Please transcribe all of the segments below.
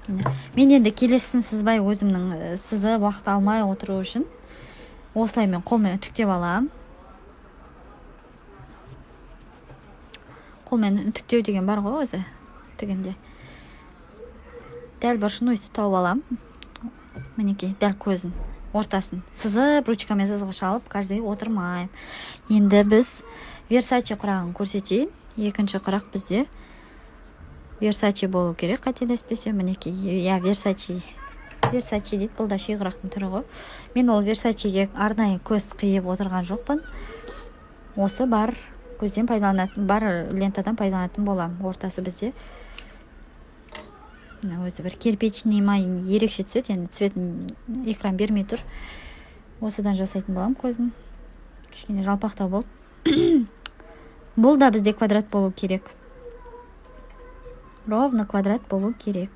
Мен енді келесін сызбай өзімнің сызып уақыт алмай отыру үшін осылай мен қолмен үтіктеп алам. Қолмен үтіктеу деген бар ғой өзі тігінде. Дәл бұрышын өйстіп тауып алам. Мінекей, дәл көзін, ортасын сызып, ручкамен сызғыш алып, каждый отырмайым. Енді біз Versace құрағын көрсетейін. Екінші құрақ бізде Versace болу керек, қателеспесем. Мінекей, Versace дейді, бұл да ши құрақтың түрі ғой. Мен ол Versace'ге арнайы көз қиып отырған жоқпын. Осы бар көзден пайдаланатын, бар лентадан пайдаланатын болам. Ортасы бізде өзі бір кирпичный ма, ерекше цвет, енді цветін экран бермей тұр. Осыдан жасайтын болам көзін. Кішкене жалпақтау болды. Бұл да бізде квадрат болу керек. Ровно квадрат болу керек.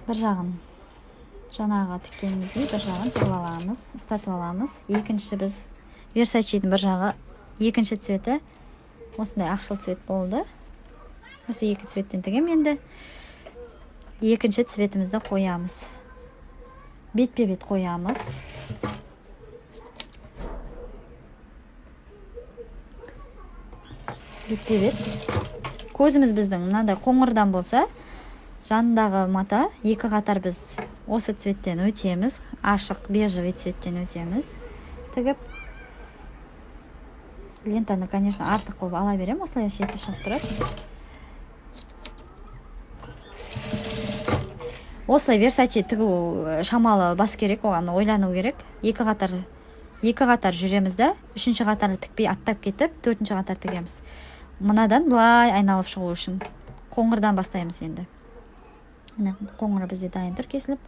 Бір жағын жаңағы тіккеніміздей бір жағын тігіп аламыз, ұстатып аламыз. Екінші біз Versace'дің бір жағы, екінші цветі осындай ақшыл цвет болды. Осы екі цветтен тігем. Енді екінші цветімізді қоямыз. Бетпе-бет қоямыз. Бетпе-бет. Көзіміз біздің мынандай қоңырдан болса, жанындағы мата екі қатар біз осы цветтен өтеміз. Ашық бежевый цветтен өтеміз. Тігіп, лентаны, конечно, артық қылып ала берем. Осылай шеті шығып тұрады. Осылай Versace тігу шамалы бас керек, оған ойлану керек. Екі қатар жүреміз да, үшінші қатарды тікпей аттап кетіп, төртінші қатар тігеміз. Мынадан былай айналып шығу үшін қоңырдан бастаймыз енді. Қоңыры бізде дайын тұр, кесіліп.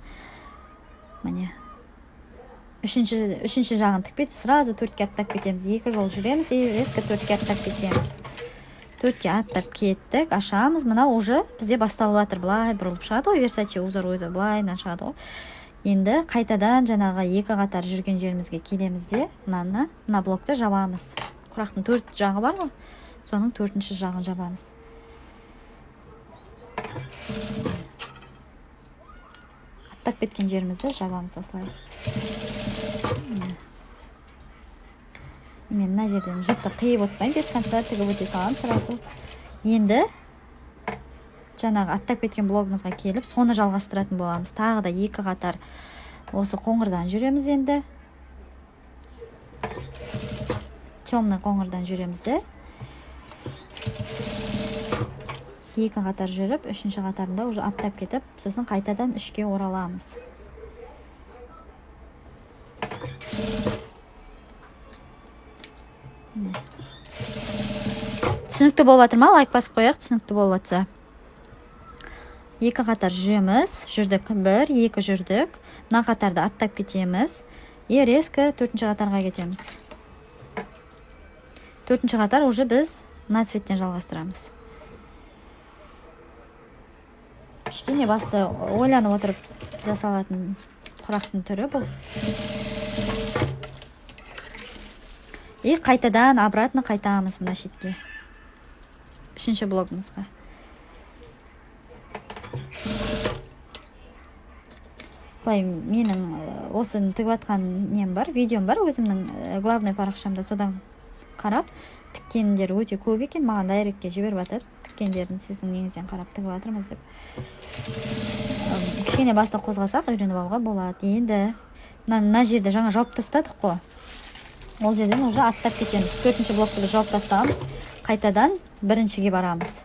Міне. Үшінші жағын тікпей, сразу төртке аттап кетеміз. Екі жол жүреміз, резко төртке аттап кетеміз. Төртке аттап кеттік, ашамыз. Мына уже бізде басталып жатыр, былай бұрылып шығады ғой, Versace узор өзі былайдан шығады ғой. Енді қайтадан жаңағы екі қатар жүрген жерімізге келеміз де, мына блокты жабамыз. Құрақтың төрт жағы бар ғой, соның төртінші жағын жабамыз. Аттап кеткен жерімізді жабамыз осылай. Мен мына жерден жіпті қиып отпайын, бес конца тігіп өте салам сразу. Енді жаңағы аттап кеткен блогымызға келіп, соны жалғастыратын боламыз. Тағы да екі қатар осы қоңырдан жүреміз енді. Темный қоңырдан жүреміз де. Екі қатар жүріп, үшінші қатарында уже аттап кетіп, сосын қайтадан үшке ораламыз. Түсінікті болып жатыр ма? Лайк басып қояқ, түсінікті болып жатса. Екі қатар жүрдік, бір, екі жүрдік. Мына қатарды аттап кетеміз. Резко төртінші қатарға кетеміз. Төртінші қатар уже біз мына цветтен жалғастырамыз. Кішкене басты ойланып отырып жасалатын құрақтың түрі бұл. И қайтадан обратно қайтамыз мына шетке. Үшінші блогымызға. Былай менің осын тігіп атқан нем бар, видеом бар, өзімнің главный парақшамда, содан қарап, тіккендер өте көп екен, маған дайректке жіберіп атады, тіккендерін сіздің неңізден қарап тігіп атырмыз деп. Кішкене басты қозғасақ, үйреніп алуға болады. Енді мына жерді жаңа жауып тастадық қой. Ол жерден уже аттап кетеміз. Төртінші блокты жауып тастамыз, қайтадан біріншіге барамыз.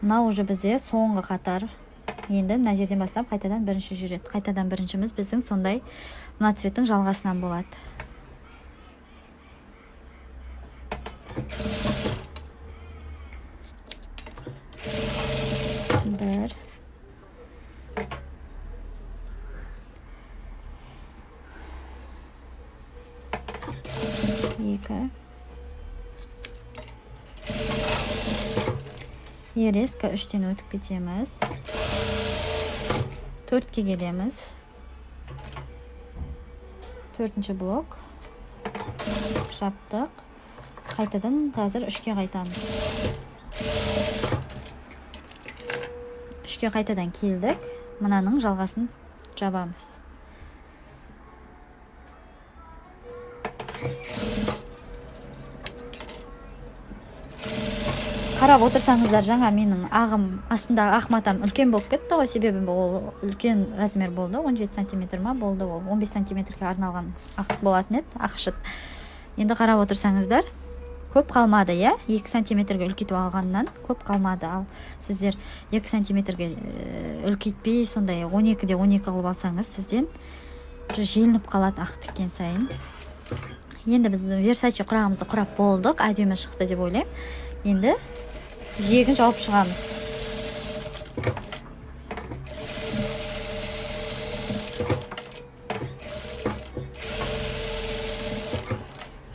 Мына уже бізде соңғы қатар. Енді мына жерден бастап қайтадан бірінші жүреді. Қайтадан біріншіміз біздің сондай мына цветтің жалғасынан болады. Бір. Екі. Резко үштен өтіп кетеміз. Төртке келеміз. Төртінші блок. жаптық. Қайтадан қазір 3-ке қайтамыз. 3-ке қайтадан келдік. Мынаның жалғасын жабамыз. Қарап отырсаңыздар, жаңа менің ағым астындағы ақ матам үлкен болып кетті ғой, себебі ол үлкен размер болды, 17 сантиметр ма болды, ол 15 сантиметрге арналған ақ болатын еді, ақшыт. Енді қарап отырсаңыздар, көп қалмады, 2 сантиметрге үлкейтіп алғаннан көп қалмады. Ал сіздер 2 сантиметрге үлкейтпей, сондай 12-де 12 қылып алсаңыз, сізден желініп қалады ақ тіккен сайын. Енді біз Versace құрағымызды құрап болдық, әдемі шықты деп ойлаймын. Енді жиегін жауып шығамыз.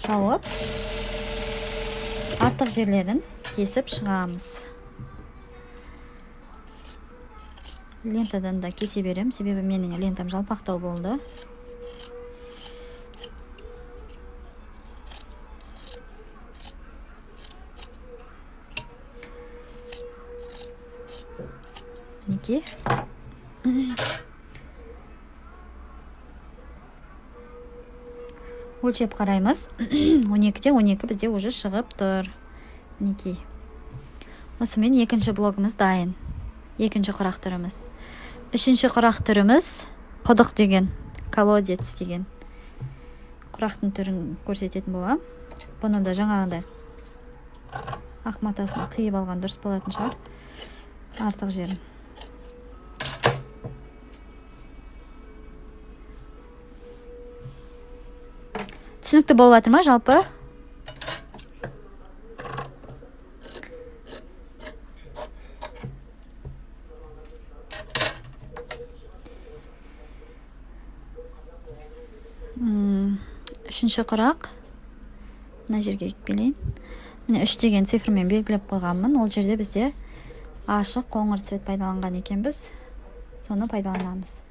Жауып, артық жерлерін кесіп шығамыз. Лентадан да кесе берем, себебі менің лентам жалпақтау болды. Мінекей. Өлшеп қараймыз. 12-де 12 бізде уже шығып тұр. Мінекей. Осымен екінші блогымыз дайын. Екінші құрақ түріміз. Үшінші құрақ түріміз құдық деген, колодец деген құрақтың түрін көрсететін болам. Бұны да жаңағындай ақ матасына қиып алған дұрыс болатын шығар. Артық жерін. Түсінікті болып жатыр ма жалпы? Үшінші құрақ. Мына жерге екпелейін. Міне 3 деген цифрмен белгілеп қойғанмын. Ол жерде бізде ашық қоңыр цвет пайдаланған екенбіз. Соны пайдаланамыз.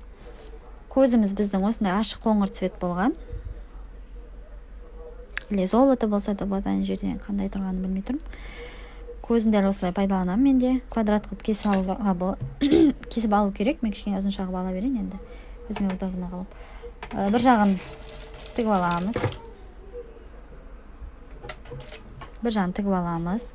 Көзіміз біздің осындай ашық қоңыр цвет болған. Или золото болса да болады, ана жерден қандай тұрғанын білмей тұрмын. Көзін дәл осылай пайдаланамын менде. Квадрат қылып кесіп алу керек. Мен кішкене ұзын шағып ала берейін енді. Өзіме удобно қылып. Бір жағын тігіп аламыз. Бір жағын тігіп аламыз.